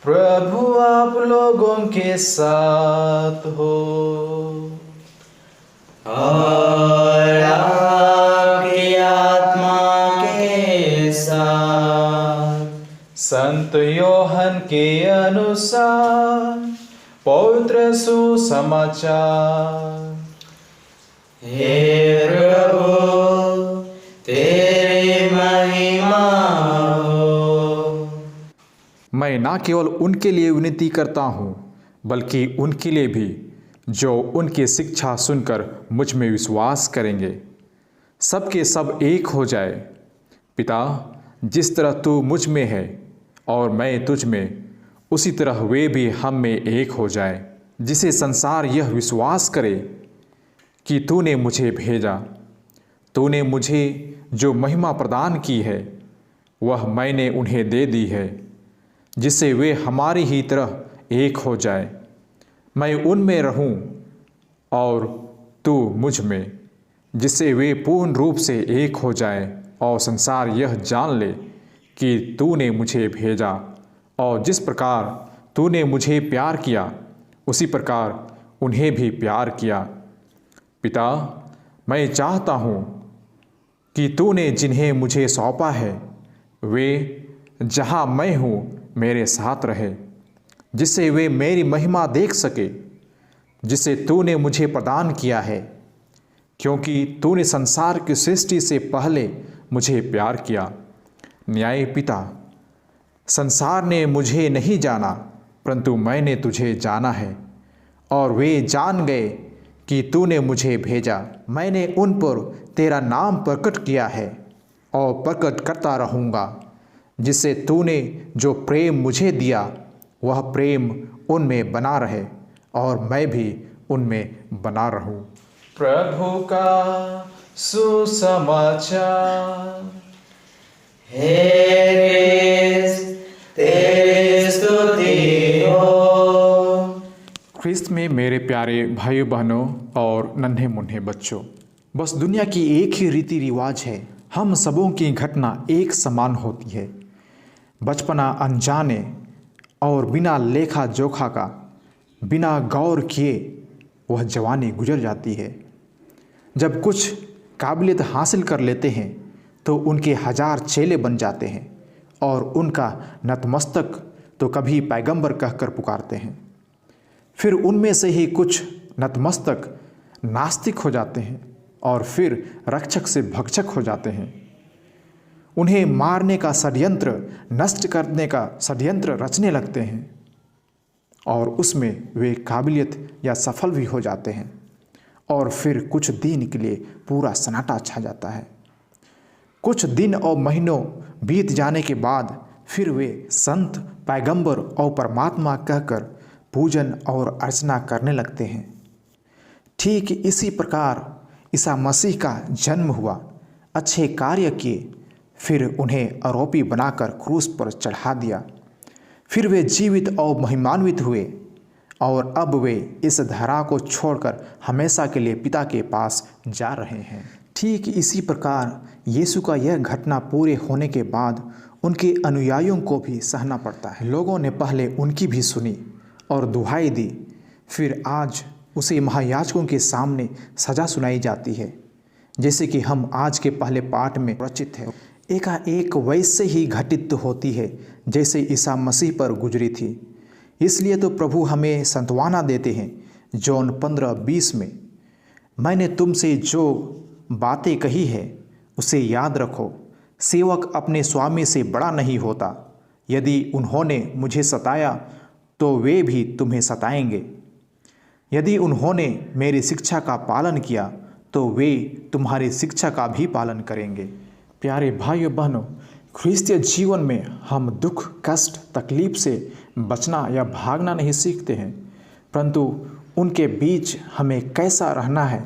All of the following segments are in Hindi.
प्रभु आप लोगों के साथ हो और आपकी आत्मा के साथ। संत योहन के अनुसार पवित्र सुसमाचार। हे प्रभु, तेरी महिमा हो। मैं ना केवल उनके लिए विनती करता हूँ, बल्कि उनके लिए भी जो उनकी शिक्षा सुनकर मुझ में विश्वास करेंगे, सबके सब एक हो जाए। पिता, जिस तरह तू मुझ में है और मैं तुझ में, उसी तरह वे भी हम में एक हो जाए, जिसे संसार यह विश्वास करे कि तूने मुझे भेजा। तूने मुझे जो महिमा प्रदान की है, वह मैंने उन्हें दे दी है, जिससे वे हमारी ही तरह एक हो जाए। मैं उनमें रहूं और तू मुझ में, जिससे वे पूर्ण रूप से एक हो जाए और संसार यह जान ले कि तूने मुझे भेजा, और जिस प्रकार तूने मुझे प्यार किया उसी प्रकार उन्हें भी प्यार किया। पिता, मैं चाहता हूँ कि तूने जिन्हें मुझे सौंपा है वे जहाँ मैं हूँ मेरे साथ रहे, जिससे वे मेरी महिमा देख सके जिसे तूने मुझे प्रदान किया है, क्योंकि तूने संसार की सृष्टि से पहले मुझे प्यार किया। न्याय पिता, संसार ने मुझे नहीं जाना, परंतु मैंने तुझे जाना है, और वे जान गए कि तूने मुझे भेजा। मैंने उन पर तेरा नाम प्रकट किया है और प्रकट करता रहूँगा, जिससे तूने जो प्रेम मुझे दिया वह प्रेम उनमें बना रहे और मैं भी उनमें बना रहूं। प्रभु का सुसमाचार। हे क्रिस्त, तेरी स्तुति हो। ख्रिस्त में मेरे प्यारे भाइयों बहनों और नन्हे मुन्ने बच्चों, बस दुनिया की एक ही रीति रिवाज है। हम सबों की घटना एक समान होती है। बचपना अनजाने और बिना लेखा जोखा का, बिना गौर किए वह जवानी गुजर जाती है। जब कुछ काबिलियत हासिल कर लेते हैं तो उनके हजार चेले बन जाते हैं और उनका नतमस्तक तो कभी पैगंबर कहकर पुकारते हैं। फिर उनमें से ही कुछ नतमस्तक नास्तिक हो जाते हैं और फिर रक्षक से भक्षक हो जाते हैं। उन्हें मारने का षड्यंत्र, नष्ट करने का षड्यंत्र रचने लगते हैं और उसमें वे काबिलियत या सफल भी हो जाते हैं, और फिर कुछ दिन के लिए पूरा सन्नाटा छा जाता है। कुछ दिन और महीनों बीत जाने के बाद फिर वे संत, पैगंबर और परमात्मा कहकर पूजन और अर्चना करने लगते हैं। ठीक इसी प्रकार ईसा मसीह का जन्म हुआ, अच्छे कार्य किए, फिर उन्हें आरोपी बनाकर क्रूस पर चढ़ा दिया। फिर वे जीवित और महिमान्वित हुए और अब वे इस धरा को छोड़कर हमेशा के लिए पिता के पास जा रहे हैं। ठीक इसी प्रकार यीशु का यह घटना पूरे होने के बाद उनके अनुयायियों को भी सहना पड़ता है। लोगों ने पहले उनकी भी सुनी और दुहाई दी, फिर आज उसे महायाजकों के सामने सजा सुनाई जाती है, जैसे कि हम आज के पहले पाठ में रचित है। एकाएक वैसे ही घटित होती है जैसे ईसा मसीह पर गुजरी थी। इसलिए तो प्रभु हमें सांत्वना देते हैं जॉन 15:20 में, मैंने तुमसे जो बातें कही है उसे याद रखो। सेवक अपने स्वामी से बड़ा नहीं होता। यदि उन्होंने मुझे सताया तो वे भी तुम्हें सताएंगे। यदि उन्होंने मेरी शिक्षा का पालन किया तो वे तुम्हारी शिक्षा का भी पालन करेंगे। प्यारे भाइयों बहनों, ख्रिस्तीय जीवन में हम दुख, कष्ट, तकलीफ से बचना या भागना नहीं सीखते हैं, परंतु उनके बीच हमें कैसा रहना है,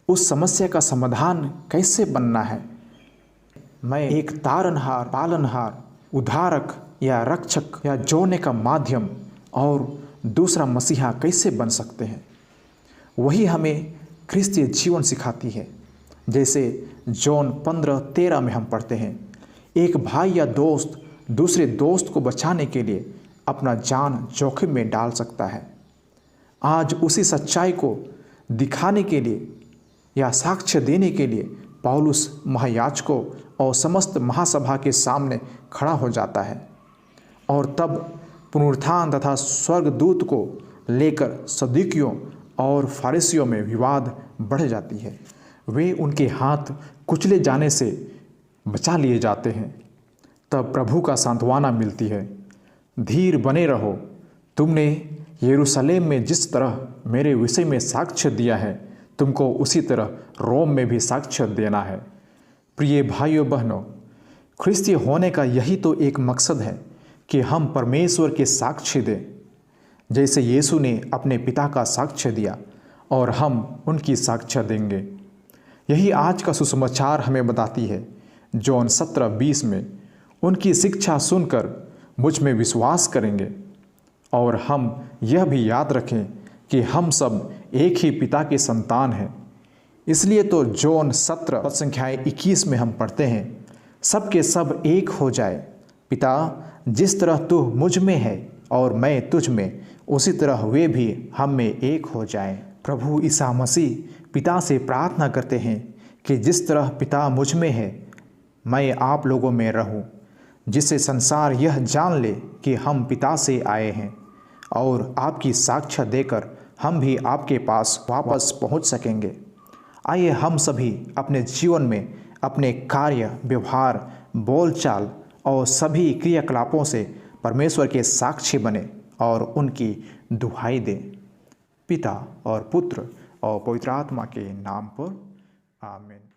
उस समस्या का समाधान कैसे बनना है। मैं एक तारनहार, पालनहार, उद्धारक या रक्षक या जोड़ने का माध्यम और दूसरा मसीहा कैसे बन सकते हैं, वही हमें ख्रिस्तीय जीवन सिखाती है। जैसे जॉन 15:13 में हम पढ़ते हैं, एक भाई या दोस्त दूसरे दोस्त को बचाने के लिए अपना जान जोखिम में डाल सकता है। आज उसी सच्चाई को दिखाने के लिए या साक्ष्य देने के लिए पौलुस महायाजकों और समस्त महासभा के सामने खड़ा हो जाता है और तब पुनरुत्थान तथा स्वर्गदूत को लेकर सदूकियों और फारिसियों में विवाद बढ़ जाती है। वे उनके हाथ कुचले जाने से बचा लिए जाते हैं। तब प्रभु का सांत्वना मिलती है, धीर बने रहो, तुमने यरूशलेम में जिस तरह मेरे विषय में साक्ष्य दिया है, तुमको उसी तरह रोम में भी साक्ष्य देना है। प्रिय भाइयों बहनों, ख्रिस्तीय होने का यही तो एक मकसद है कि हम परमेश्वर के साक्ष्य दें, जैसे यीशु ने अपने पिता का साक्ष्य दिया और हम उनकी साक्ष्य देंगे। यही आज का सुसमाचार हमें बताती है। जॉन 17:20 में उनकी शिक्षा सुनकर मुझ में विश्वास करेंगे और हम यह भी याद रखें कि हम सब एक ही पिता के संतान हैं। इसलिए तो जॉन 17 पद संख्या 21 में हम पढ़ते हैं, सब के सब एक हो जाए, पिता जिस तरह तू मुझ में है और मैं तुझ में, उसी तरह वे भी हम में एक हो जाएं। प्रभु ईसा मसीह पिता से प्रार्थना करते हैं कि जिस तरह पिता मुझ में है, मैं आप लोगों में रहूं, जिससे संसार यह जान ले कि हम पिता से आए हैं और आपकी साक्ष्य देकर हम भी आपके पास वापस पहुंच सकेंगे। आइए हम सभी अपने जीवन में अपने कार्य, व्यवहार, बोलचाल और सभी क्रियाकलापों से परमेश्वर के साक्षी बने और उनकी दुहाई दें। पिता और पुत्र और पवित्र आत्मा के नाम पर आमीन।